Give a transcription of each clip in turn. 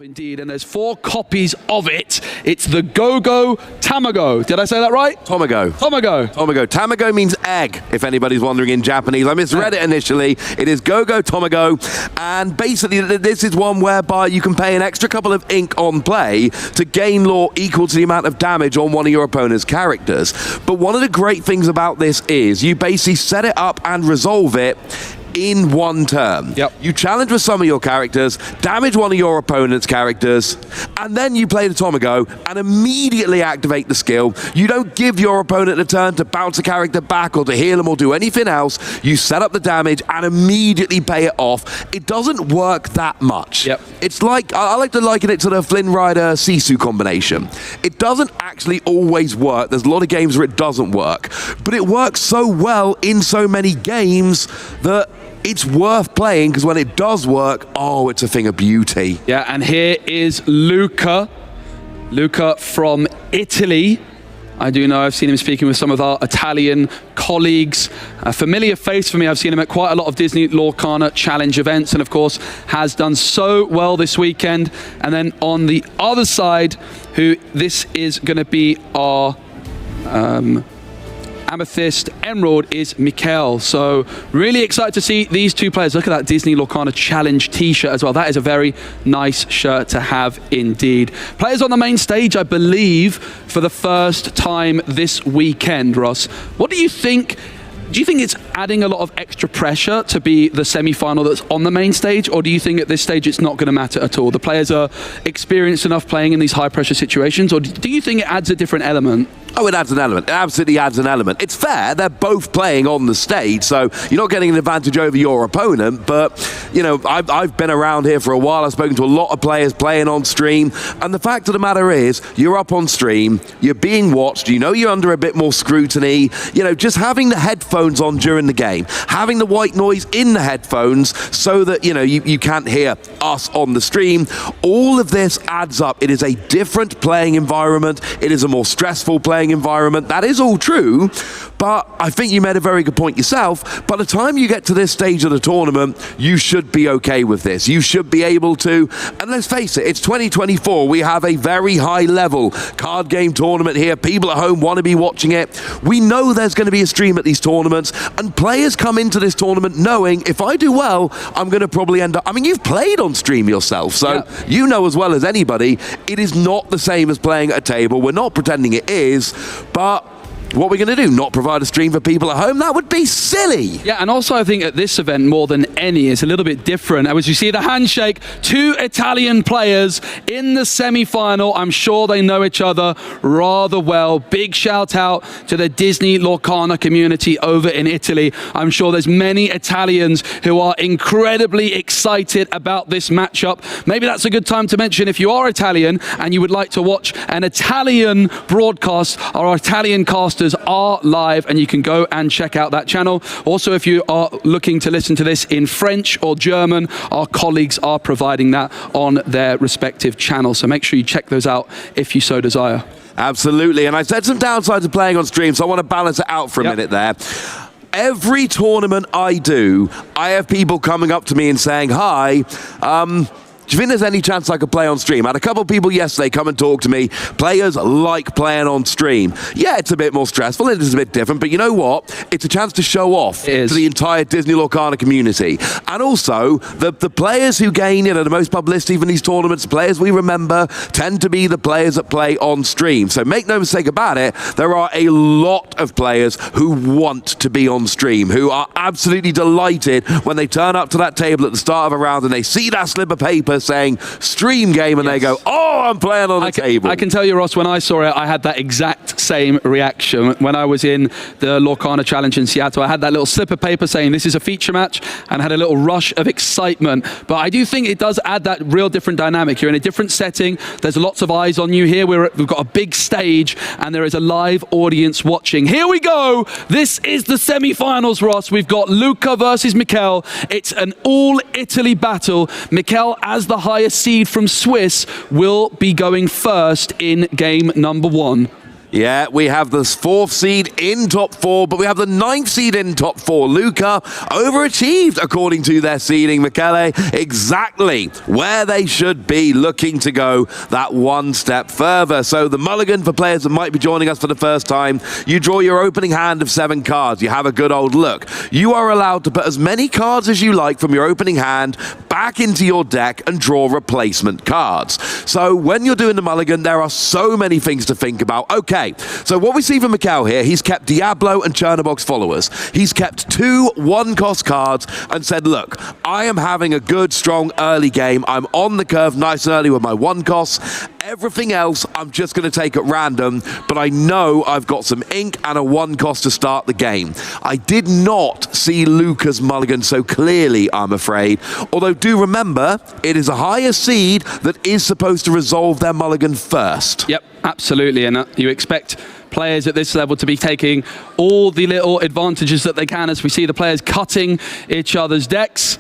Indeed, and there's 4 copies of it. It's the Gogo Tamago. Did I say that right? Tomago. Tomago. Tomago. Tamago means egg, if anybody's wondering in Japanese. I misread it initially. It is Gogo Tomago, and basically this is one whereby you can pay an extra couple of ink on play to gain lore equal to the amount of damage on one of your opponent's characters. But one of the great things about this is you basically set it up and resolve it in one turn. Yep. You challenge with some of your characters, damage one of your opponent's characters, and then you play the Tomago and immediately activate the skill. You don't give your opponent a turn to bounce a character back or to heal them or do anything else. You set up the damage and immediately pay it off. It doesn't work that much. Yep. It's like, I like to liken it to the Flynn Rider Sisu combination. It doesn't actually always work. There's a lot of games where it doesn't work, but it works so well in so many games that it's worth playing, because when it does work, oh, it's a thing of beauty. Yeah, and here is Luca. Luca from Italy. I do know, I've seen him speaking with some of our Italian colleagues. A familiar face for me. I've seen him at quite a lot of Disney Lorcana Challenge events, and of course has done so well this weekend. And then on the other side, this is going to be our Amethyst Emerald, is Mikhail. So really excited to see these two players. Look at that Disney Lorcana Challenge t-shirt as well. That is a very nice shirt to have indeed. Players on the main stage, I believe, for the first time this weekend, Ross. What do you think? Do you think it's adding a lot of extra pressure to be the semi-final that's on the main stage, or do you think at this stage it's not going to matter at all? The players are experienced enough playing in these high-pressure situations, or do you think it adds a different element? Oh, it adds an element. It absolutely adds an element. It's fair. They're both playing on the stage, so you're not getting an advantage over your opponent. But, you know, I've been around here for a while. I've spoken to a lot of players playing on stream. And the fact of the matter is, you're up on stream, you're being watched, you know you're under a bit more scrutiny. You know, just having the headphones on during the game, having the white noise in the headphones so that, you know, you can't hear us on the stream. All of this adds up. It is a different playing environment. It is a more stressful playing environment. That is all true, but I think you made a very good point yourself. By the time you get to this stage of the tournament, you should be okay with this. You should be able to, and let's face it, it's 2024. We have a very high level card game tournament here. People at home want to be watching it. We know there's going to be a stream at these tournaments, and players come into this tournament knowing if I do well, I'm going to probably end up, I mean, you've played on stream yourself, so yeah, you know as well as anybody, it is not the same as playing at a table. We're not pretending it is, but what we're going to do, not provide a stream for people at home? That would be silly. Yeah, and also I think at this event, more than any, it's a little bit different. As you see the handshake, 2 Italian players in the semi-final. I'm sure they know each other rather well. Big shout out to the Disney Lorcana community over in Italy. I'm sure there's many Italians who are incredibly excited about this matchup. Maybe that's a good time to mention, if you are Italian and you would like to watch an Italian broadcast, our Italian casters are live, and you can go and check out that channel. Also, if you are looking to listen to this in French or German, our colleagues are providing that on their respective channels. So make sure you check those out if you so desire. Absolutely. And I said some downsides of playing on stream, so I want to balance it out for a minute there. Every tournament I do, I have people coming up to me and saying, hi, do you think there's any chance I could play on stream? I had a couple of people yesterday come and talk to me. Players like playing on stream. Yeah, it's a bit more stressful, it is a bit different, but you know what? It's a chance to show off to the entire Disney Lorcana community. And also, the players who gain, you know, the most publicity from these tournaments, the players we remember, tend to be the players that play on stream. So make no mistake about it, there are a lot of players who want to be on stream, who are absolutely delighted when they turn up to that table at the start of a round and they see that slip of paper saying stream game, and they go, oh, I'm playing on a table. I can tell you, Ross, when I saw it, I had that exact same reaction. When I was in the Lorcana Challenge in Seattle, I had that little slip of paper saying this is a feature match, and had a little rush of excitement. But I do think it does add that real different dynamic. You're in a different setting. There's lots of eyes on you here. We've got a big stage, and there is a live audience watching. Here we go. This is the semi-finals, Ross. We've got Luca versus Mikhail. It's an all-Italy battle. Mikhail, as the highest seed from Swiss, will be going first in game number 1. Yeah, we have the 4th seed in top 4, but we have the 9th seed in top 4. Luca overachieved according to their seeding. Michele exactly where they should be, looking to go that one step further. So the mulligan, for players that might be joining us for the first time, you draw your opening hand of 7 cards. You have a good old look. You are allowed to put as many cards as you like from your opening hand back into your deck and draw replacement cards. So when you're doing the mulligan, there are so many things to think about. Okay, so what we see from Mikkel here, he's kept Diablo and Chernobog's followers. He's kept 2 1-cost cards and said, look, I am having a good, strong early game. I'm on the curve nice and early with my 1-costs. Everything else, I'm just going to take at random, but I know I've got some ink and a 1-cost to start the game. I did not see Luca's mulligan so clearly, I'm afraid. Although do remember, it is a higher seed that is supposed to resolve their mulligan first. Yep, absolutely. And you expect players at this level to be taking all the little advantages that they can as we see the players cutting each other's decks.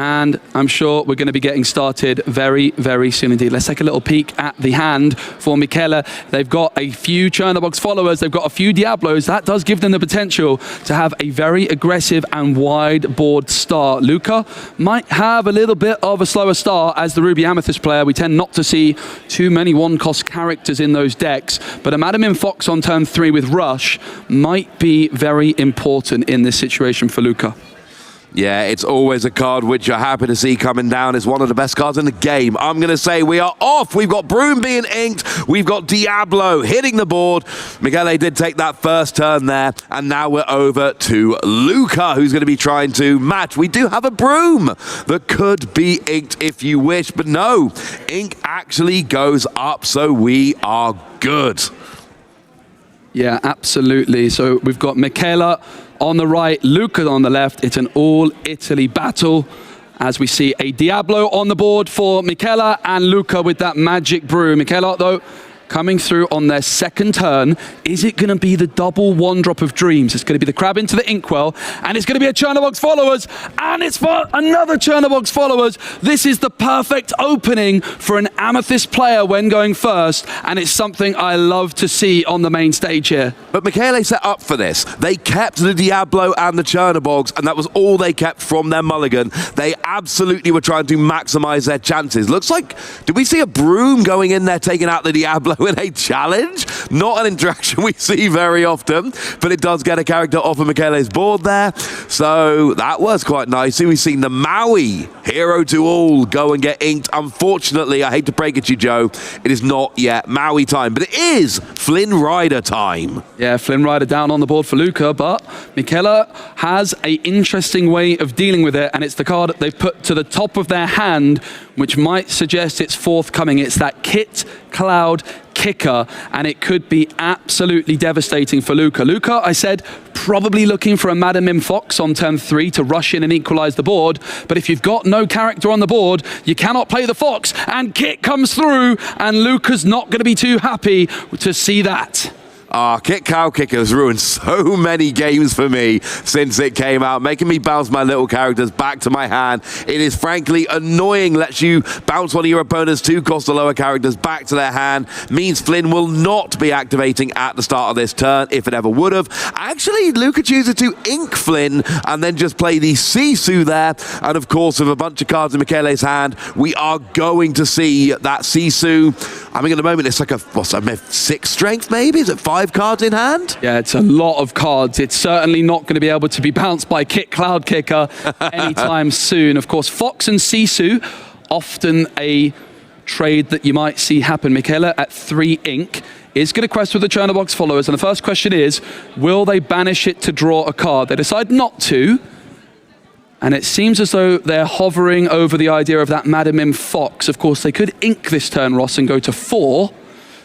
And I'm sure we're going to be getting started very, very soon indeed. Let's take a little peek at the hand for Michele. They've got a few Chernobog's followers. They've got a few Diablos. That does give them the potential to have a very aggressive and wide board start. Luca might have a little bit of a slower start as the Ruby Amethyst player. We tend not to see too many 1-cost characters in those decks. But a Madam Fox on turn 3 with Rush might be very important in this situation for Luca. Yeah, it's always a card which you're happy to see coming down. It's one of the best cards in the game. I'm going to say we are off. We've got Broom being inked. We've got Diablo hitting the board. Michele did take that first turn there. And now we're over to Luca, who's going to be trying to match. We do have a Broom that could be inked if you wish. But no, ink actually goes up, so we are good. Yeah, absolutely. So we've got Michele on the right, Luca on the left. It's an all-Italy battle as we see a Diablo on the board for Michele and Luca with that magic brew. Michele, though, coming through on their second turn. Is it going to be the double 1-drop of dreams? It's going to be the crab into the inkwell, and it's going to be a Chernobog's followers, and it's for another Chernobog's followers. This is the perfect opening for an Amethyst player when going first, and it's something I love to see on the main stage here. But Michele set up for this. They kept the Diablo and the Chernobogs, and that was all they kept from their mulligan. They absolutely were trying to maximize their chances. Looks like, did we see a Broom going in there taking out the Diablo in a challenge? Not an interaction we see very often, but it does get a character off of Michele's board there. So that was quite nice. We've seen the Maui hero to all go and get inked. Unfortunately, I hate to break it to you, Joe, it is not yet Maui time, but it is Flynn Rider time. Yeah, Flynn Rider down on the board for Luca, but Michele has an interesting way of dealing with it, and it's the card they've put to the top of their hand, which might suggest it's forthcoming. It's that Kit Cloud Kicker, and it could be absolutely devastating for Luca. Luca, I said, probably looking for a Madam Fox on turn 3 to rush in and equalize the board, but if you've got no character on the board, you cannot play the Fox, and Kit comes through, and Luca's not going to be too happy to see that. Kit Cow Kicker has ruined so many games for me since it came out, making me bounce my little characters back to my hand. It is frankly annoying. Lets you bounce one of your opponent's 2-cost or lower characters back to their hand. Means Flynn will not be activating at the start of this turn, if it ever would have. Actually, Luca chooses to ink Flynn and then just play the Sisu there. And of course, with a bunch of cards in Michele's hand, we are going to see that Sisu. I mean, at the moment, it's like a, what's that, 6 strength maybe? Is it 5 cards in hand? Yeah, it's a lot of cards. It's certainly not going to be able to be bounced by Kit Cloud Kicker anytime soon. Of course, Fox and Sisu, often a trade that you might see happen. Michele at 3 ink is going to quest with the Chernobog's followers, and the first question is, will they banish it to draw a card? They decide not to, and it seems as though they're hovering over the idea of that Madam Fox. Of course, they could ink this turn, Ross, and go to 4,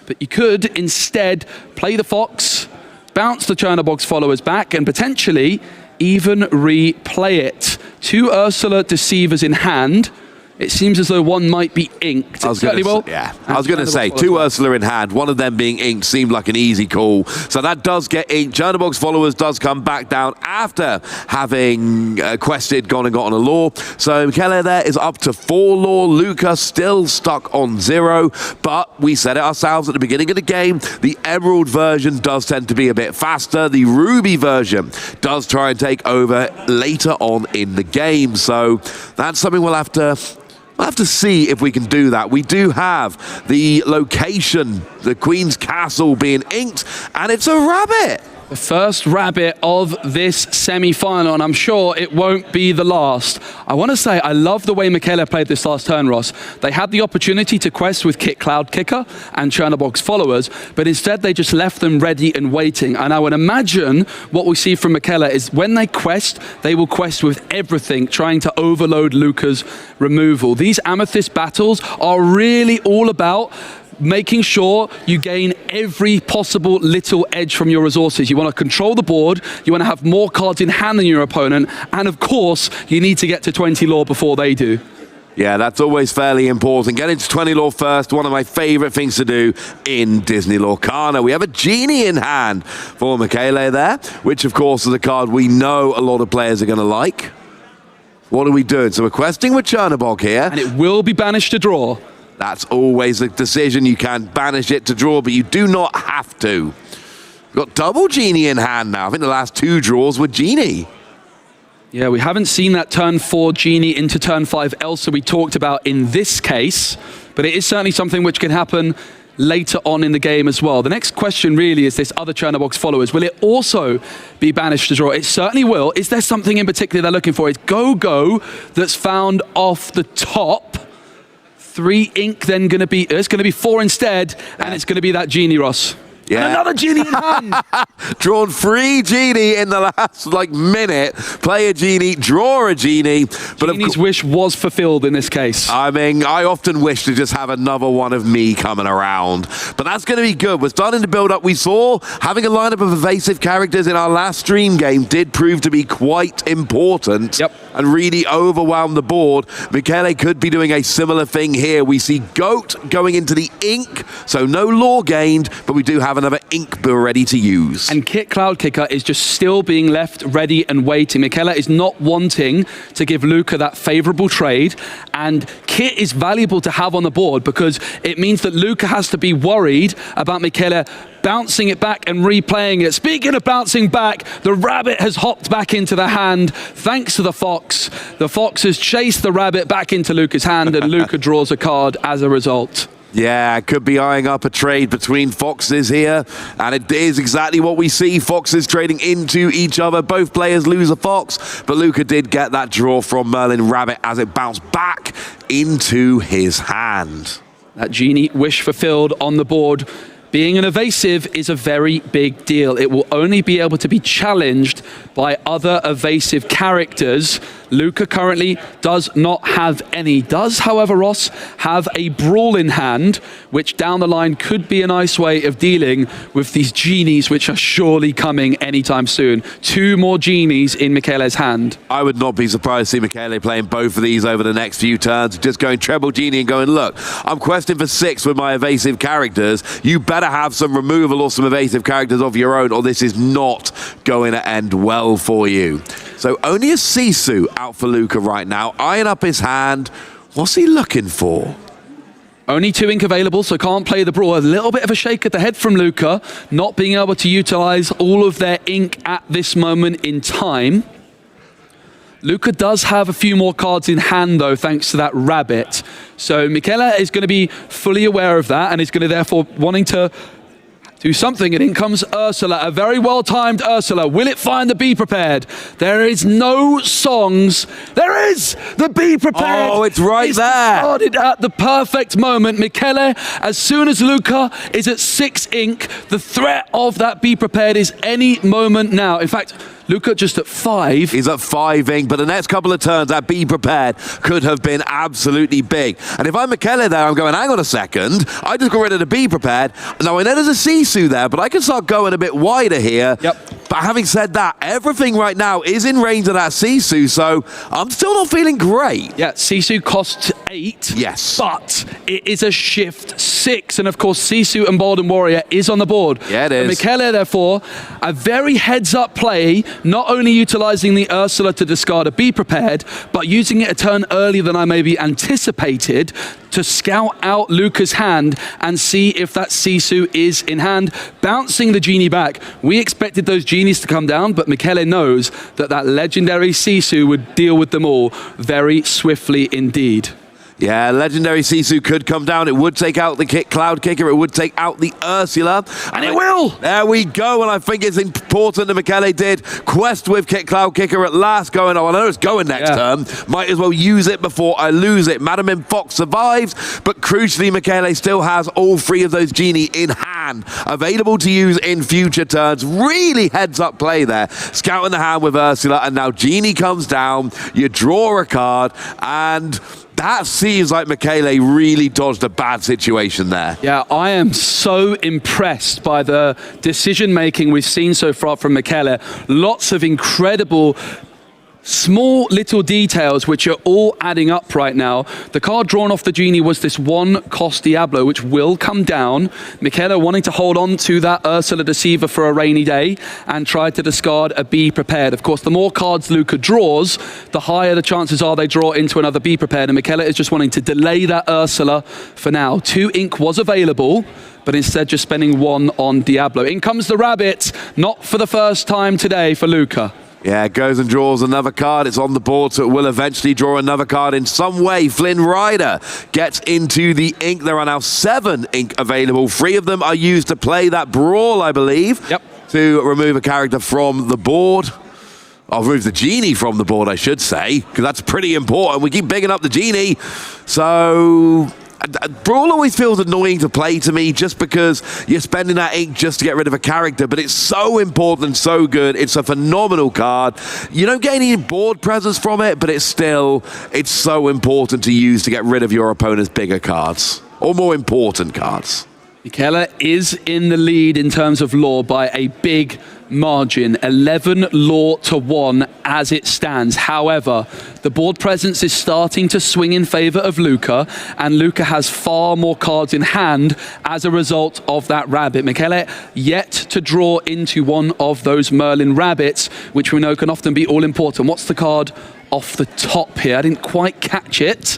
but you could instead play the Fox, bounce the Chernobog's followers back, and potentially even replay it. 2 Ursula Deceivers in hand. It seems as though one might be inked. I was going to say, 2 Ursula in hand, one of them being inked seemed like an easy call. So that does get inked. Chernobog's followers does come back down after having quested, gone and got on a lore. So Michele there is up to 4 lore. Luca still stuck on 0. But we said it ourselves at the beginning of the game, the Emerald version does tend to be a bit faster. The Ruby version does try and take over later on in the game. So that's something we'll have to see if we can do that. We do have the location, the Queen's Castle being inked, and it's a rabbit. The first rabbit of this semi-final, and I'm sure it won't be the last. I want to say I love the way Michaela played this last turn, Ross. They had the opportunity to quest with Kit Cloudkicker and Chernobog's followers, but instead they just left them ready and waiting. And I would imagine what we see from Michaela is when they quest, they will quest with everything, trying to overload Luca's removal. These Amethyst battles are really all about making sure you gain every possible little edge from your resources. You want to control the board, you want to have more cards in hand than your opponent, and of course, you need to get to 20 lore before they do. Yeah, that's always fairly important. Getting to 20 lore first, one of my favorite things to do in Disney Lorcana. We have a genie in hand for Michaela there, which of course is a card we know a lot of players are going to like. What are we doing? So we're questing with Chernobog here. And it will be banished to draw. That's always a decision. You can banish it to draw, but you do not have to. We've got double Genie in hand now. I think the last 2 draws were Genie. Yeah, we haven't seen that turn 4 Genie into turn 5 Elsa we talked about in this case, but it is certainly something which can happen later on in the game as well. The next question really is this other Chernobog's followers. Will it also be banished to draw? It certainly will. Is there something in particular they're looking for? It's Go-Go that's found off the top. 3 ink then going to be, it's going to be 4 instead, and it's going to be that Genie, Ross. Yeah. And another Genie in hand. Drawn 3 Genie in the last minute. Play a Genie, draw a Genie. But Genie's wish was fulfilled in this case. I mean, I often wish to just have another one of me coming around. But that's going to be good. We're starting to build up. We saw having a lineup of evasive characters in our last stream game did prove to be quite important. Yep. And really overwhelm the board. Michele could be doing a similar thing here. We see Goat going into the ink, so no lore gained, but we do have another ink bill ready to use. And Kit Cloudkicker is just still being left ready and waiting. Michaela is not wanting to give Luca that favorable trade, and Kit is valuable to have on the board because it means that Luca has to be worried about Michaela bouncing it back and replaying it. Speaking of bouncing back, the rabbit has hopped back into the hand thanks to the fox. The fox has chased the rabbit back into Luca's hand, and Luca draws a card as a result. Yeah, could be eyeing up a trade between foxes here, and it is exactly what we see. Foxes trading into each other. Both players lose a fox, but Luca did get that draw from Merlin Rabbit as it bounced back into his hand. That Genie wish fulfilled on the board. Being an evasive is a very big deal. It will only be able to be challenged by other evasive characters. Luca currently does not have any. Does, however, Ross, have a Brawl in hand, which down the line could be a nice way of dealing with these Genies, which are surely coming anytime soon. 2 more Genies in Michele's hand. I would not be surprised to see Michele playing both of these over the next few turns, just going treble Genie and going, look, I'm questing for 6 with my evasive characters. You better have some removal or some evasive characters of your own, or this is not going to end well for you. So only a Sisu out for Luca right now, eyeing up his hand. What's he looking for? Only 2 ink available, so can't play the Brawl. A little bit of a shake at the head from Luca, not being able to utilize all of their ink at this moment in time. Luca does have a few more cards in hand, though, thanks to that rabbit. So Michele is going to be fully aware of that and is going to therefore wanting to do something, and in comes Ursula, a very well-timed Ursula. Will it find the Be Prepared? There is no songs. There is the Be Prepared. Oh, it's right there. Started at the perfect moment. Michele, as soon as Luca is at 6 ink, the threat of that Be Prepared is any moment now. In fact, Luca just at 5. He's at 5 ink, but the next couple of turns, that Be Prepared could have been absolutely big. And if I'm Michele there, I'm going, hang on a second. I just got rid of the Be Prepared. Now, I know there's a Sisu there, but I can start going a bit wider here. Yep. But having said that, everything right now is in range of that Sisu, so I'm still not feeling great. Yeah, Sisu costs 8. Yes. But it is a shift 6. And of course, Sisu and Bolden Warrior is on the board. Yeah, it is. And Michele, therefore, a very heads-up play, not only utilizing the Ursula to discard a Be Prepared, but using it a turn earlier than I maybe anticipated to scout out Luca's hand and see if that Sisu is in hand, bouncing the genie back. We expected those genies to come down, but Michele knows that that legendary Sisu would deal with them all very swiftly indeed. Yeah, legendary Sisu could come down. It would take out the Cloud Kicker. It would take out the Ursula. And it will! There we go. And I think it's important that Michele did quest with Cloud Kicker at last going, oh, I know it's going next turn. Might as well use it before I lose it. Madam M Fox survives, but crucially, Michele still has all 3 of those genie in hand, available to use in future turns. Really heads up play there. Scout in the hand with Ursula, and now genie comes down. You draw a card, and that seems like Michele really dodged a bad situation there. Yeah, I am so impressed by the decision-making we've seen so far from Michele. Lots of incredible small little details which are all adding up right now. The card drawn off the genie was this 1-cost Diablo, which will come down. Michele wanting to hold on to that Ursula Deceiver for a rainy day and try to discard a Be Prepared. Of course, the more cards Luca draws, the higher the chances are they draw into another Be Prepared, and Michele is just wanting to delay that Ursula for now. 2 ink was available, but instead just spending 1 on Diablo. In comes the rabbit, not for the first time today for Luca. Yeah, goes and draws another card. It's on the board, so it will eventually draw another card in some way. Flynn Rider gets into the ink. There are now 7 ink available. 3 of them are used to play that brawl, I believe. Yep. To remove a character from the board. I'll remove the genie from the board, I should say, because that's pretty important. We keep bigging up the genie. So Brawl always feels annoying to play to me just because you're spending that ink just to get rid of a character, but it's so important and so good. It's a phenomenal card. You don't get any board presence from it, but it's so important to use to get rid of your opponent's bigger cards, or more important cards. Michele is in the lead in terms of lore by a big margin, 11 lore to 1 as it stands. However, the board presence is starting to swing in favor of Luca, and Luca has far more cards in hand as a result of that rabbit. Michele yet to draw into one of those Merlin rabbits, which we know can often be all important. What's the card off the top here? I didn't quite catch it.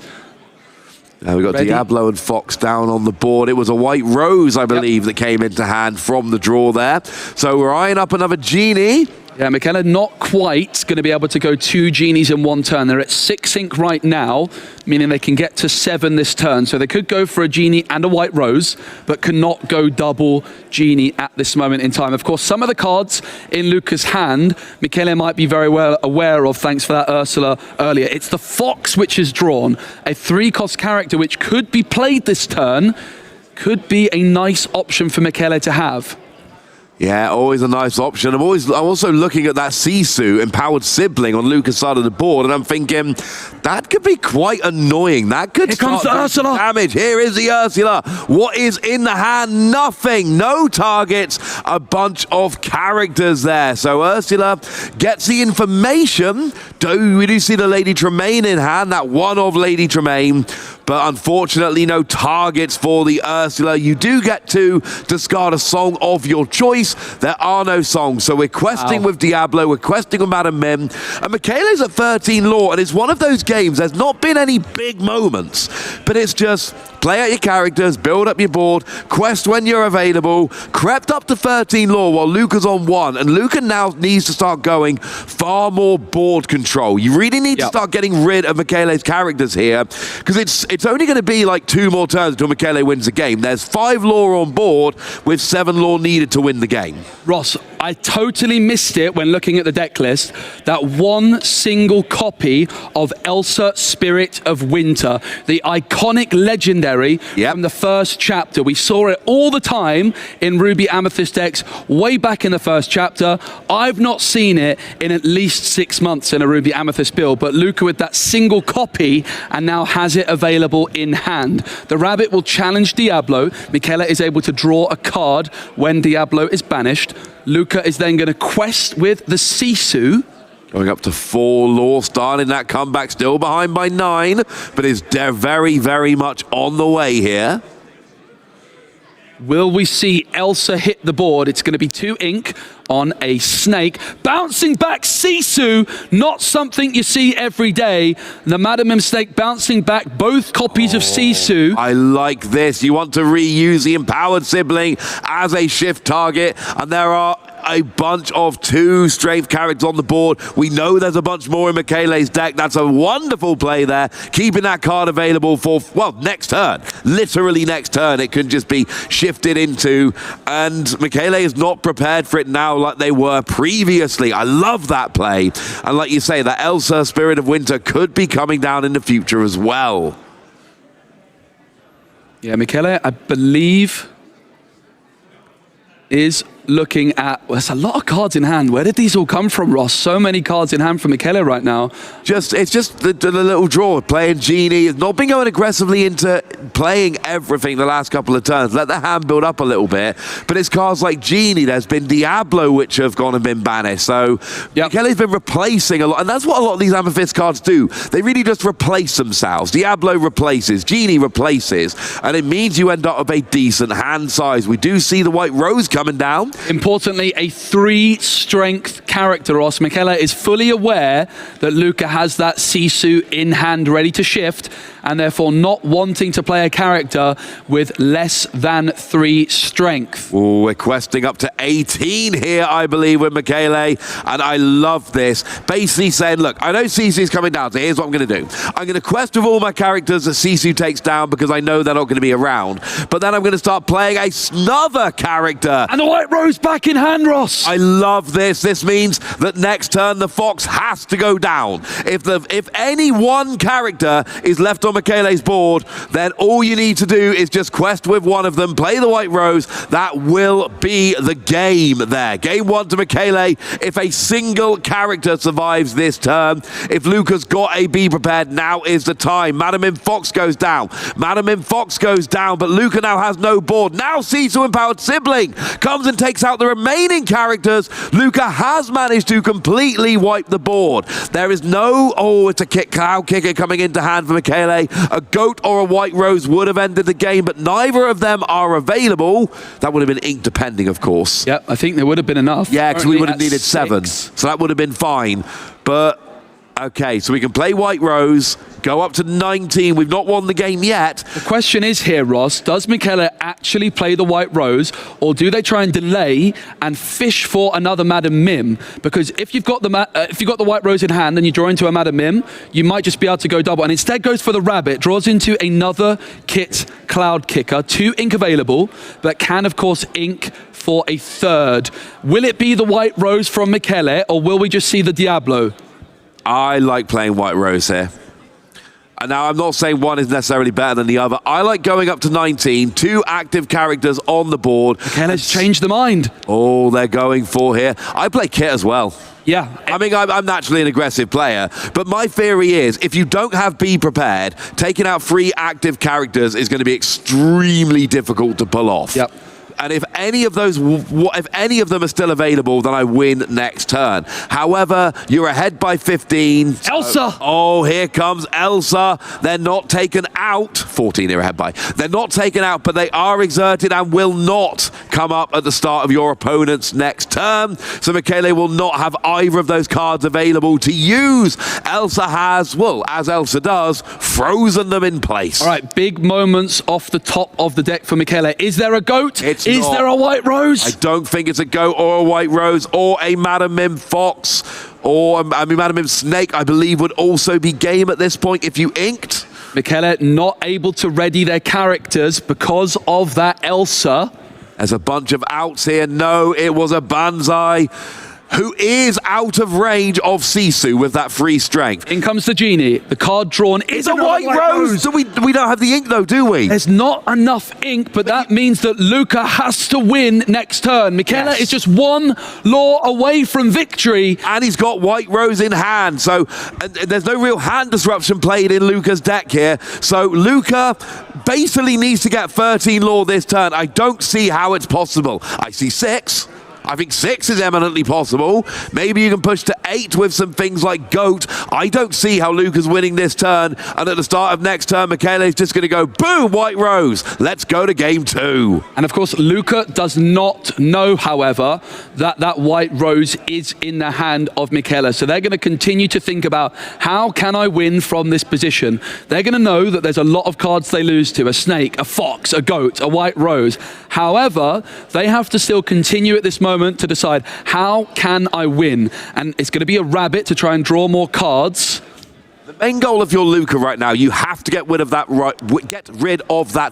We've got Ready? Diablo and Fox down on the board. It was a white rose, I believe, that came into hand from the draw there. So we're eyeing up another genie. Yeah, Michele not quite going to be able to go 2 genies in 1 turn. They're at 6 ink right now, meaning they can get to 7 this turn. So they could go for a genie and a white rose, but cannot go double genie at this moment in time. Of course, some of the cards in Luca's hand, Michele might be very well aware of, thanks for that Ursula earlier. It's the Fox which is drawn, a 3-cost character which could be played this turn, could be a nice option for Michele to have. Yeah, always a nice option. I'm also looking at that Sisu, empowered sibling, on Luca's side of the board, and I'm thinking that could be quite annoying. That could Here comes the Ursula. Damage. Here is the Ursula. What is in the hand? Nothing. No targets. A bunch of characters there. So Ursula gets the information. We do see the Lady Tremaine in hand. That one of Lady Tremaine. But unfortunately, no targets for the Ursula. You do get to discard a song of your choice. There are no songs. So we're questing with Diablo, we're questing with Madam Mim. And Michele's at 13 lore, and it's one of those games, there's not been any big moments, but it's just play out your characters, build up your board, quest when you're available, crept up to 13 lore while Luca's on 1, and Luca now needs to start going far more board control. You really need to start getting rid of Michele's characters here, because it's only going to be like 2 more turns until Michele wins the game. There's 5 lore on board with 7 lore needed to win the game. Ross, I totally missed it when looking at the deck list. That 1 single copy of Elsa Spirit of Winter, the iconic legendary from the first chapter. We saw it all the time in Ruby Amethyst decks way back in the first chapter. I've not seen it in at least 6 months in a Ruby Amethyst build, but Luca with that single copy and now has it available in hand. The rabbit will challenge Diablo. Michele is able to draw a card when Diablo is banished. Luca is then going to quest with the Sisu. Going up to 4 lore, starting that comeback, still behind by 9, but is very, very much on the way here. Will we see Elsa hit the board? It's going to be 2 ink on a snake. Bouncing back Sisu, not something you see every day. The Madam Mim snake bouncing back both copies of Sisu. I like this. You want to reuse the empowered sibling as a shift target, and there are a bunch of 2 strength characters on the board. We know there's a bunch more in Michele's deck. That's a wonderful play there. Keeping that card available for, well, next turn. Literally next turn. It can just be shifted into. And Michele is not prepared for it now like they were previously. I love that play. And like you say, that Elsa Spirit of Winter could be coming down in the future as well. Yeah, Michele, I believe, is looking at, well, there's a lot of cards in hand. Where did these all come from, Ross? So many cards in hand for Michele right now. It's just the little draw, playing Genie. It's not been going aggressively into playing everything the last couple of turns. Let the hand build up a little bit. But it's cards like Genie. There's been Diablo, which have gone and been banished. So Michele's been replacing a lot. And that's what a lot of these Amethyst cards do. They really just replace themselves. Diablo replaces. Genie replaces. And it means you end up with a decent hand size. We do see the White Rose coming down. Importantly, a 3 strength character, Ross. Michele is fully aware that Luca has that Sisu in hand ready to shift, and therefore not wanting to play a character with less than 3 strength. Ooh, we're questing up to 18 here, I believe, with Michele, and I love this. Basically saying, look, I know Sisu's coming down, so here's what I'm going to do. I'm going to quest with all my characters that Sisu takes down because I know they're not going to be around. But then I'm going to start playing another character. And the White Rose back in hand, Ross. I love this. This means that next turn the Fox has to go down. If any one character is left on Michele's board, then all you need to do is just quest with one of them, play the White Rose. That will be the game there. Game 1 to Michele. If a single character survives this turn, if Luca's got a Be Prepared, now is the time. Madam Mim Fox goes down. Madam Mim Fox goes down, but Luca now has no board. Now Sisu Empowered Sibling comes and takes out the remaining characters. Luca has managed to completely wipe the board. There is no, it's a cloud kicker coming into hand for Michele. A goat or a White Rose would have ended the game, but neither of them are available. That would have been ink depending, of course. Yep, I think there would have been enough. Yeah, because we would have needed 7. 6. So that would have been fine. But okay, so we can play White Rose, go up to 19. We've not won the game yet. The question is here, Ross, does Michele actually play the White Rose, or do they try and delay and fish for another Madam Mim? Because if you've got the White Rose in hand and you draw into a Madam Mim, you might just be able to go double, and instead goes for the Rabbit, draws into another Kit Cloud Kicker, 2 ink available, but can of course ink for a 3rd. Will it be the White Rose from Michele, or will we just see the Diablo? I like playing White Rose here. And now, I'm not saying one is necessarily better than the other. I like going up to 19, 2 active characters on the board. Michele's changed the mind. Oh, they're going for here. I play Kit as well. Yeah. I mean, I'm naturally an aggressive player, but my theory is if you don't have Be Prepared, taking out 3 active characters is going to be extremely difficult to pull off. Yep. And if any of them are still available, then I win next turn. However, you're ahead by 15. Elsa! Oh, here comes Elsa. They're not taken out. 14 they're ahead by. They're not taken out, but they are exerted and will not come up at the start of your opponent's next turn. So Michele will not have either of those cards available to use. Elsa has, well, as Elsa does, frozen them in place. All right, big moments off the top of the deck for Michele. Is there a goat? Is not. there a White Rose? I don't think it's a goat or a White Rose or a Madam Mim Fox or, Madam Mim Snake, I believe, would also be game at this point if you inked. Michele not able to ready their characters because of that Elsa. There's a bunch of outs here. No, it was a Banzai, who is out of range of Sisu with that 3 strength. In comes the Genie. The card drawn is a White Rose. So we don't have the ink though, do we? There's not enough ink, but that means that Luca has to win next turn. Michele is just 1 law away from victory. And he's got White Rose in hand. So there's no real hand disruption played in Luca's deck here. So Luca basically needs to get 13 law this turn. I don't see how it's possible. I see 6. I think 6 is eminently possible. Maybe you can push to 8 with some things like Goat. I don't see how Luca's winning this turn, and at the start of next turn, Michele's just going to go, boom, White Rose. Let's go to game 2. And of course, Luca does not know, however, that that White Rose is in the hand of Michele. So they're going to continue to think about, how can I win from this position? They're going to know that there's a lot of cards they lose to, a snake, a fox, a goat, a White Rose. However, they have to still continue at this moment to decide, how can I win? And it's going to be a rabbit to try and draw more cards. The main goal of your Luca right now, you have to get rid of that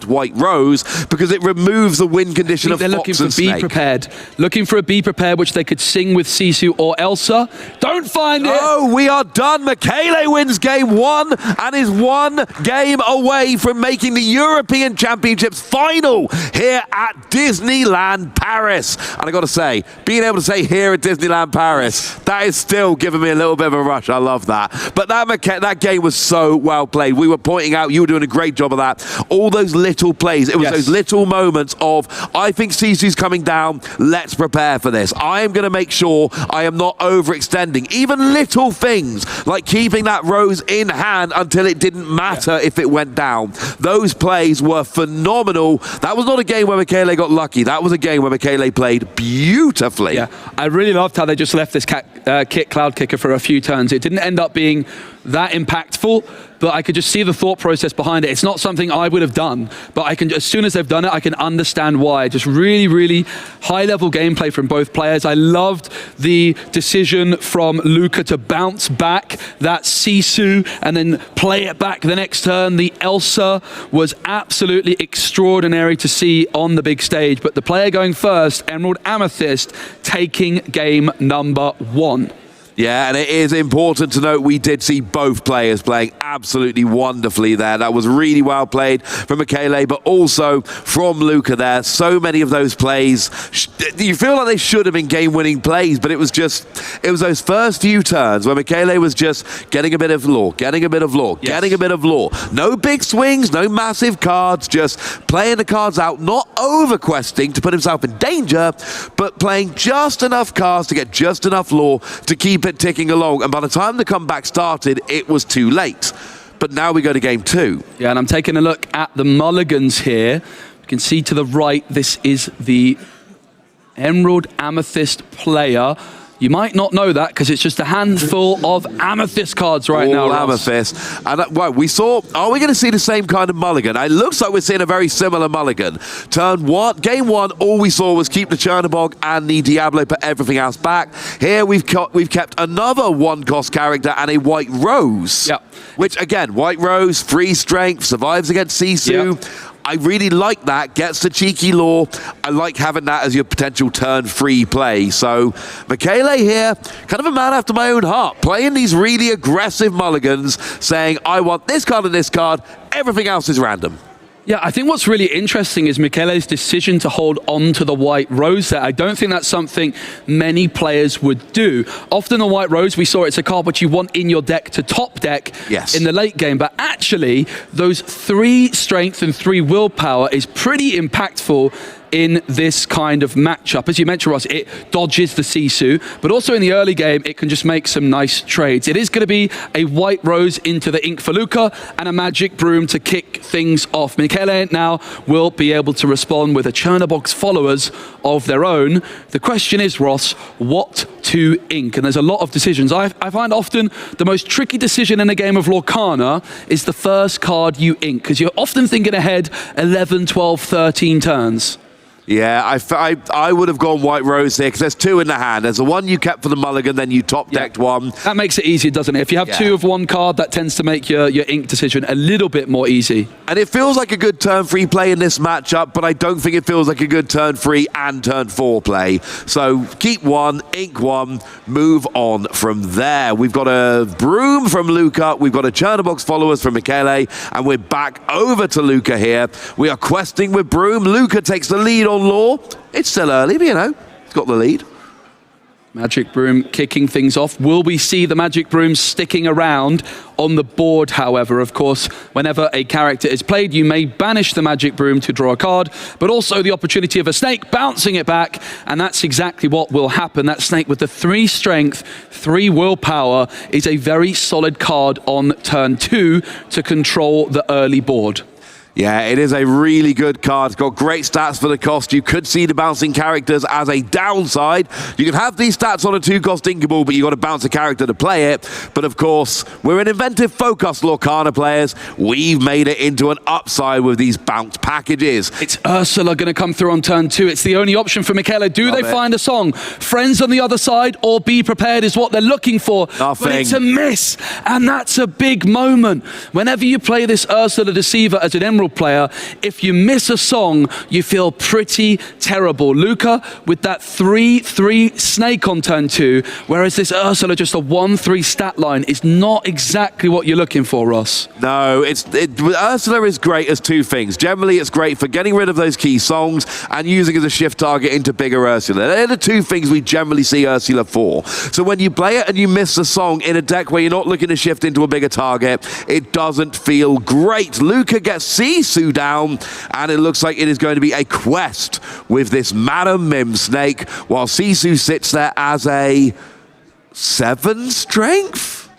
White Rose, because it removes the win condition of they're Fox looking for and Snake. Be Prepared. Looking for a Be Prepared, which they could sing with Sisu or Elsa. Don't find it! Oh, we are done. Michele wins game 1 and is 1 game away from making the European Championships final here at Disneyland Paris. And I got to say, being able to say here at Disneyland Paris, that is still giving me a little bit of a rush. I love that. But that game was so well played. We were pointing out, you were doing a great job of that. All those little plays. It was those little moments of, I think Sisu's coming down. Let's prepare for this. I am going to make sure I am not overextending. Even little things like keeping that Rose in hand until it didn't matter if it went down. Those plays were phenomenal. That was not a game where Michele got lucky. That was a game where Michele played beautifully. Yeah, I really loved how they just left this Cloud Kicker for a few turns. It didn't end up being that impactful, but I could just see the thought process behind it. It's not something I would have done, but I can, as soon as they've done it, I can understand why. Just really, really high-level gameplay from both players. I loved the decision from Luca to bounce back that Sisu and then play it back the next turn. The Elsa was absolutely extraordinary to see on the big stage, but the player going first, Emerald Amethyst, taking game number 1. Yeah, and it is important to note we did see both players playing absolutely wonderfully there. That was really well played from Michele, but also from Luca there. So many of those plays, you feel like they should have been game-winning plays, but it was those first few turns where Michele was just getting a bit of lore, getting a bit of lore, getting a bit of lore. No big swings, no massive cards, just playing the cards out, not over-questing to put himself in danger, but playing just enough cards to get just enough lore to keep it ticking along, and by the time the comeback started, it was too late. But now we go to game 2. Yeah, and I'm taking a look at the mulligans here. You can see to the right, this is the Emerald Amethyst player. You might not know that because it's just a handful of Amethyst cards right now. All Amethyst. And well, we saw, are we going to see the same kind of mulligan? It looks like we're seeing a very similar mulligan. Game 1, all we saw was keep the Chernobog and the Diablo, put everything else back. Here we've kept another 1-cost character and a White Rose. Yep. Which again, White Rose, free strength, survives against Sisu. Yep. I really like that, gets the cheeky lore. I like having that as your potential turn-free play. So Michele here, kind of a man after my own heart, playing these really aggressive mulligans, saying, I want this card and this card, everything else is random. Yeah, I think what's really interesting is Michele's decision to hold on to the White Rose there. I don't think that's something many players would do. Often the White Rose, we saw it's a card which you want in your deck to top deck in the late game. But actually, those 3 strength and 3 willpower is pretty impactful in this kind of matchup. As you mentioned, Ross, it dodges the Sisu, but also in the early game, it can just make some nice trades. It is going to be a White Rose into the Ink for Luca and a Magic Broom to kick things off. Michele now will be able to respond with a Chernobog's followers of their own. The question is, Ross, what to ink? And there's a lot of decisions. I find often the most tricky decision in a game of Lorcana is the first card you ink, because you're often thinking ahead 11, 12, 13 turns. Yeah, I would have gone White Rose here because there's 2 in the hand. There's the one you kept for the mulligan, then you top-decked one. That makes it easier, doesn't it? If you have 2 of one card, that tends to make your ink decision a little bit more easy. And it feels like a good turn-3 play in this matchup, but I don't think it feels like a good turn-3 and turn-4 play. So keep 1, ink 1, move on from there. We've got a Broom from Luca, we've got a Chernobog's followers from Michele, and we're back over to Luca here. We are questing with Broom. Luca takes the lead on lore. It's still early, but you know, he's got the lead. Magic Broom kicking things off. Will we see the Magic Broom sticking around on the board, however? Of course, whenever a character is played, you may banish the Magic Broom to draw a card, but also the opportunity of a snake bouncing it back, and that's exactly what will happen. That snake with the 3 strength, 3 willpower is a very solid card on turn 2 to control the early board. Yeah, it is a really good card. It's got great stats for the cost. You could see the bouncing characters as a downside. You can have these stats on a 2-cost Inkable, but you've got to bounce a character to play it. But of course, we're an inventive focused Lorcana players. We've made it into an upside with these bounce packages. It's Ursula going to come through on turn 2. It's the only option for Michele. Do they find a song? Friends on the other side or be prepared is what they're looking for. Nothing. But it's a miss, and that's a big moment. Whenever you play this Ursula Deceiver as an Emerald player, if you miss a song, you feel pretty terrible. Luca with that 3/3 snake on turn 2, whereas this Ursula just a 1/3 stat line is not exactly what you're looking for, Ross. No, Ursula is great as 2 things. Generally, it's great for getting rid of those key songs and using as a shift target into bigger Ursula. They're the 2 things we generally see Ursula for. So when you play it and you miss a song in a deck where you're not looking to shift into a bigger target, it doesn't feel great. Luca gets Sisu down, and it looks like it is going to be a quest with this Madam Mim snake, while Sisu sits there as a 7 strength?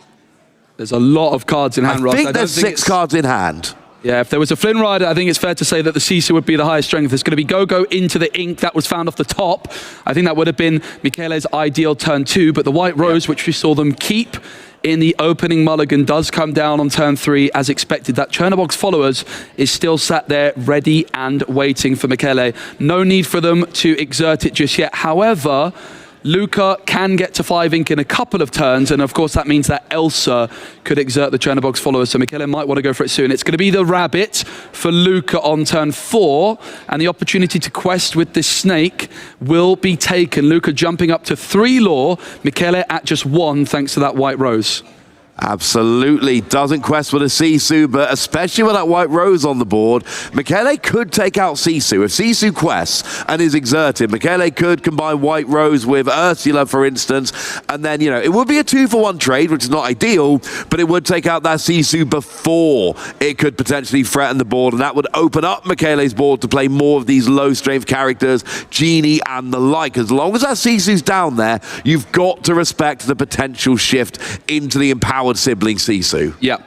There's a lot of cards in hand, Ross. I think there's 6 cards in hand. Yeah, if there was a Flynn Rider, I think it's fair to say that the Sisu would be the highest strength. There's going to be Go-Go into the ink. That was found off the top. I think that would have been Michele's ideal turn 2, but the White Rose, which we saw them keep in the opening mulligan, does come down on turn 3 as expected. That Chernobog's Followers is still sat there ready and waiting for Michele. No need for them to exert it just yet. However, Luca can get to 5 ink in a couple of turns, and of course that means that Elsa could exert the Chernobog's Followers, so Michele might want to go for it soon. It's going to be the Rabbit for Luca on turn 4, and the opportunity to quest with this snake will be taken. Luca jumping up to 3 lore, Michele at just 1 thanks to that White Rose. Absolutely. Doesn't quest with a Sisu, but especially with that White Rose on the board, Michele could take out Sisu. If Sisu quests and is exerted, Michele could combine White Rose with Ursula, for instance, and then, you know, it would be a 2-for-1 trade, which is not ideal, but it would take out that Sisu before it could potentially threaten the board, and that would open up Michele's board to play more of these low-strength characters, Genie and the like. As long as that Sisu's down there, you've got to respect the potential shift into the empowered sibling Sisu. Yeah,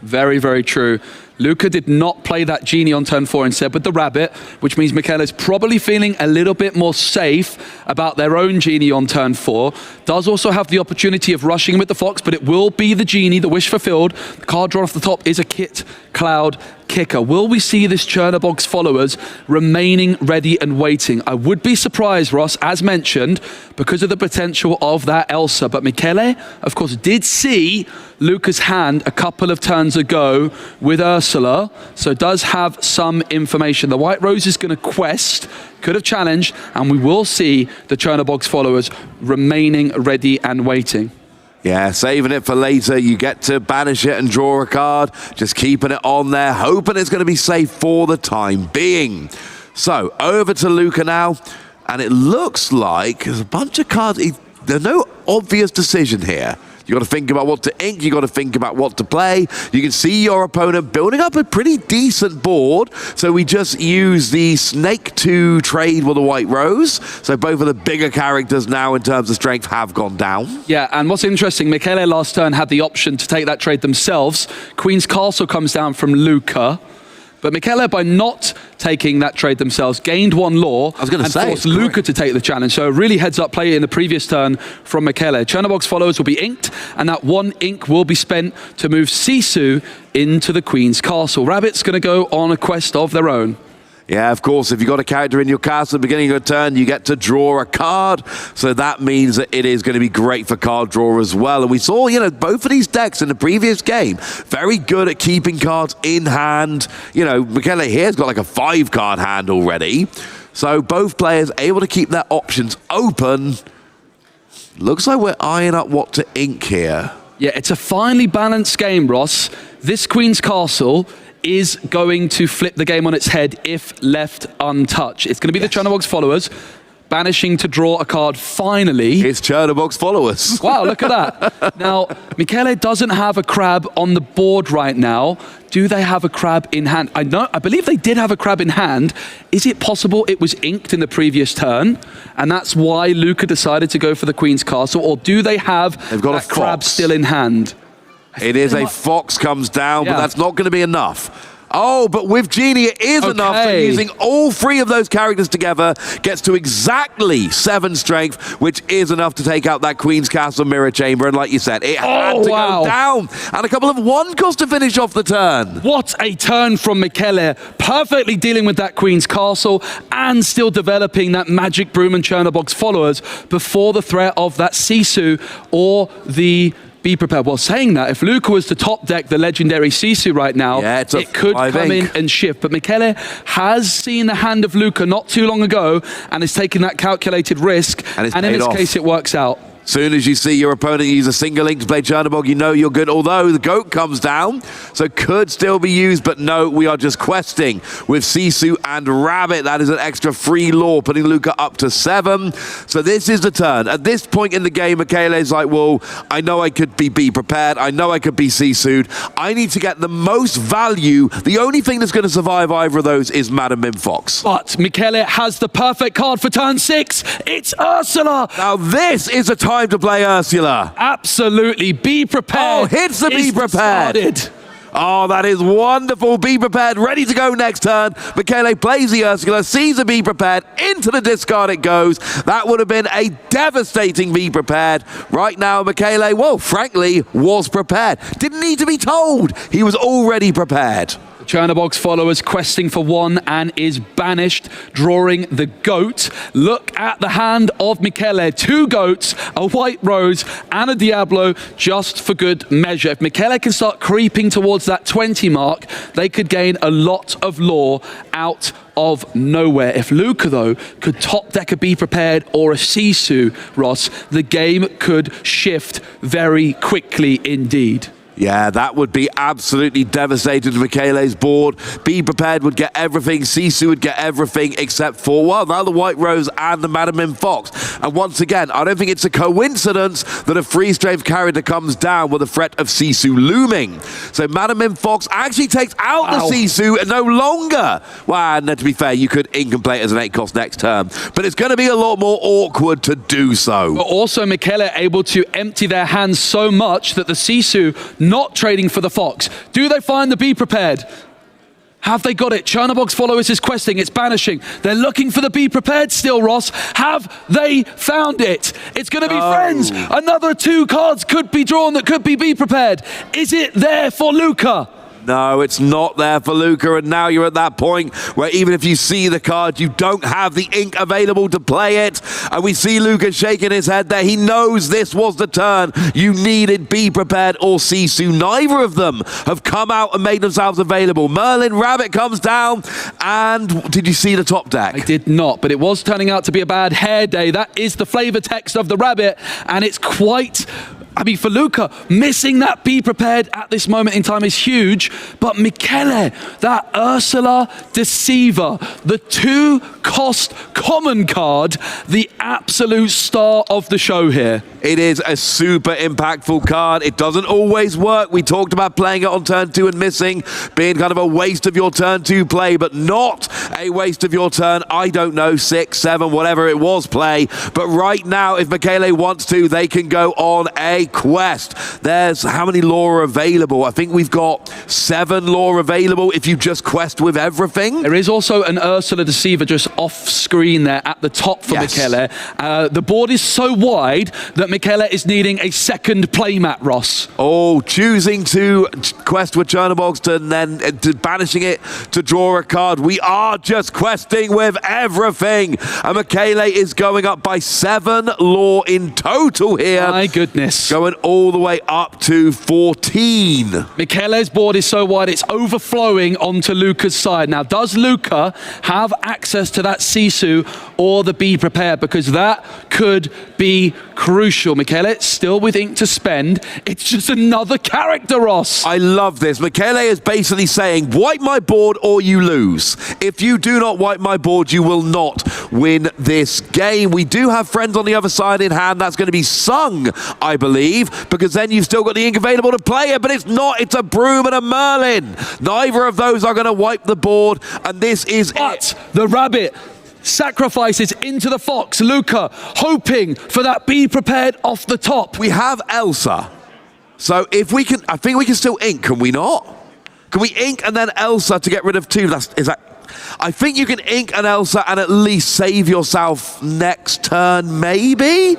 very, very true. Luca did not play that Genie on turn 4 instead with the Rabbit, which means Michele is probably feeling a little bit more safe about their own Genie on turn 4. Does also have the opportunity of rushing with the Fox, but it will be the Genie, the wish fulfilled. The card drawn off the top is a Kit Cloud Kicker. Will we see this Chernobog's Followers remaining ready and waiting? I would be surprised, Ross, as mentioned, because of the potential of that Elsa. But Michele, of course, did see Luca's hand a couple of turns ago with Ursula, so does have some information. The White Rose is going to quest, could have challenged, and we will see the Chernobog's Followers remaining ready and waiting. Yeah, saving it for later. You get to banish it and draw a card. Just keeping it on there, hoping it's going to be safe for the time being. So, over to Luca now. And it looks like there's a bunch of cards. There's no obvious decision here. You got to think about what to ink. You got to think about what to play. You can see your opponent building up a pretty decent board. So we just use the snake to trade with a White Rose. So both of the bigger characters now in terms of strength have gone down. Yeah, and what's interesting, Michele last turn had the option to take that trade themselves. Queen's Castle comes down from Luca. But Michele, by not taking that trade themselves, gained 1 lore and forced Luca to take the challenge. So really heads-up play in the previous turn from Michele. Chernobog's Followers will be inked, and that 1 ink will be spent to move Sisu into the Queen's Castle. Rabbit's going to go on a quest of their own. Yeah, of course, if you've got a character in your castle at the beginning of a turn, you get to draw a card. So that means that it is going to be great for card draw as well. And we saw, you know, both of these decks in the previous game, very good at keeping cards in hand. You know, Michele here's got like a 5-card hand already. So both players able to keep their options open. Looks like we're eyeing up what to ink here. Yeah, it's a finely balanced game, Ross. This Queen's Castle is going to flip the game on its head if left untouched. It's going to be the Chernobog's Followers. banishing to draw a card finally. It's Chernobog's followers. Wow, look at that. Now, Michele doesn't have a crab on the board right now. Do they have a crab in hand? I believe they did have a crab in hand. Is it possible it was inked in the previous turn, and that's why Luca decided to go for the Queen's Castle? Or do they have that crab still in hand? It is a fox comes down, but that's not going to be enough. Oh, but with Genie, it is enough. So using all three of those characters together gets to exactly 7 strength, which is enough to take out that Queen's Castle Mirror Chamber. And like you said, it had to go down. And a couple of 1 cost to finish off the turn. What a turn from Michele. Perfectly dealing with that Queen's Castle and still developing that Magic Broom and Chernobog's followers before the threat of that Sisu or the Be Prepared. Well, saying that, if Luca was to top deck the legendary Sisu right now, it could come in and shift. But Michele has seen the hand of Luca not too long ago and is taking that calculated risk. And in this case, it works out. Soon as you see your opponent use a single ink to play Chernobog, you know you're good. Although the goat comes down, so could still be used. But no, we are just questing with Sisu and Rabbit. That is an extra free lore, putting Luca up to 7. So this is the turn. At this point in the game, Michele is like, well, I know I could be prepared. I know I could be Sisu'd. I need to get the most value. The only thing that's going to survive either of those is Madam Mim Fox. But Michele has the perfect card for turn 6. It's Ursula. Now this is a time to play Ursula. Absolutely. Be prepared. Oh, hits the Be Prepared. Oh, that is wonderful. Be Prepared, ready to go next turn. Michele plays the Ursula, sees the Be Prepared, into the discard it goes. That would have been a devastating Be Prepared. Right now, Michele, well, frankly, was prepared. Didn't need to be told. He was already prepared. Chernobog's followers questing for 1 and is banished, drawing the goat. Look at the hand of Michele. 2 goats, a white rose, and a Diablo, just for good measure. If Michele can start creeping towards that 20 mark, they could gain a lot of lore out of nowhere. If Luca, though, could top deck a Be Prepared or a Sisu, Ross, the game could shift very quickly indeed. Yeah, that would be absolutely devastating to Michele's board. Be Prepared would get everything. Sisu would get everything except for, well, now the White Rose and the Madam Mim Fox. And once again, I don't think it's a coincidence that a free strength character comes down with the threat of Sisu looming. So Madam Mim Fox actually takes out the Sisu and no longer. Well, and to be fair, you could ink and play it as an 8 cost next turn. But it's going to be a lot more awkward to do so. But also Michele able to empty their hands so much that the Sisu not trading for the Fox. Do they find the Be Prepared? Have they got it? Chernobog's followers is questing, it's banishing. They're looking for the Be Prepared still, Ross. Have they found it? It's going to be friends. Another 2 cards could be drawn that could be Prepared. Is it there for Luca? No, it's not there for Luca, and now you're at that point where even if you see the card, you don't have the ink available to play it. And we see Luca shaking his head there. He knows this was the turn. You needed Be Prepared or Sisu. Neither of them have come out and made themselves available. Merlin Rabbit comes down, and did you see the top deck? I did not, but it was turning out to be a bad hair day. That is the flavor text of the Rabbit, and it's quite... I mean, for Luca, missing that Be Prepared at this moment in time is huge. But Michele, that Ursula Deceiver, the 2-cost common card, the absolute star of the show here. It is a super impactful card. It doesn't always work. We talked about playing it on turn 2 and missing, being kind of a waste of your turn 2 play, but not a waste of your turn, I don't know, 6, 7, whatever it was play. But right now, if Michele wants to, they can go on a quest. There's how many lore are available? I think we've got 7 lore available if you just quest with everything. There is also an Ursula Deceiver just off screen there at the top for Michele. The board is so wide that Michele is needing a second playmat, Ross. Oh, choosing to quest with Chernobog's and then banishing it to draw a card. We are just questing with everything. And Michele is going up by 7 lore in total here. My goodness. Going all the way up to 14. Michele's board is so wide, it's overflowing onto Luca's side. Now, does Luca have access to that Sisu or the Be Prepared? Because that could be crucial. Michele, still with ink to spend. It's just another character, Ross. I love this. Michele is basically saying, wipe my board or you lose. If you do not wipe my board, you will not win this game. We do have friends on the other side in hand. That's going to be Sung, I believe, because then you've still got the ink available to play it, but it's not. It's a Broom and a Merlin. Neither of those are going to wipe the board, and this is it. The rabbit sacrifices into the fox. Luca hoping for that be prepared off the top. We have Elsa. So if we can, I think we can still ink, can we not? Can we ink and then Elsa to get rid of two? I think you can ink an Elsa and at least save yourself next turn, maybe?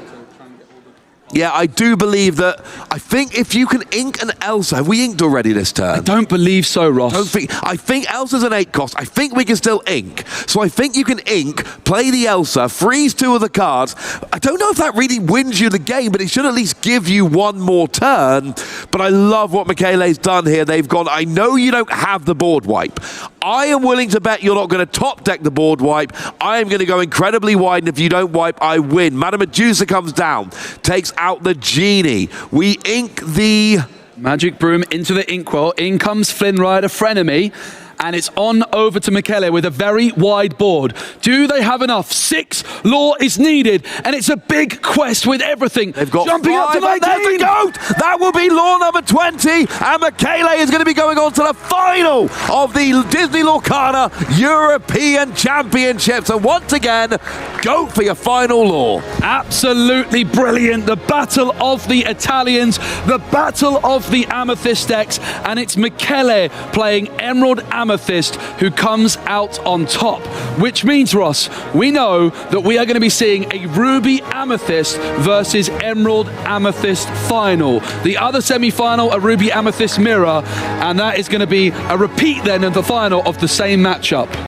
Yeah, I do believe that. I think if you can ink an Elsa, have we inked already this turn? I don't believe so, Ross. I think Elsa's an 8 cost. I think we can still ink. So I think you can ink, play the Elsa, freeze 2 of the cards. I don't know if that really wins you the game, but it should at least give you one more turn. But I love what Michele's done here. They've gone, I know you don't have the board wipe. I am willing to bet you're not going to top deck the board wipe. I am going to go incredibly wide, and if you don't wipe, I win. Madame Medusa comes down, takes out the genie. We ink the Magic Broom into the inkwell. In comes Flynn Rider, Frenemy. And it's on over to Michele with a very wide board. Do they have enough? 6 lore is needed, and it's a big quest with everything. They've got jumping 5, up to 19. There's the goat! That will be lore number 20, and Michele is going to be going on to the final of the Disney Lorcana European Championship. So once again, goat for your final lore. Absolutely brilliant. The battle of the Italians, the battle of the Amethyst decks, and it's Michele playing Emerald Amethyst who comes out on top, which means, Ross, we know that we are going to be seeing a Ruby Amethyst versus Emerald Amethyst final. The other semi-final, a Ruby Amethyst mirror, and that is going to be a repeat then of the final of the same matchup.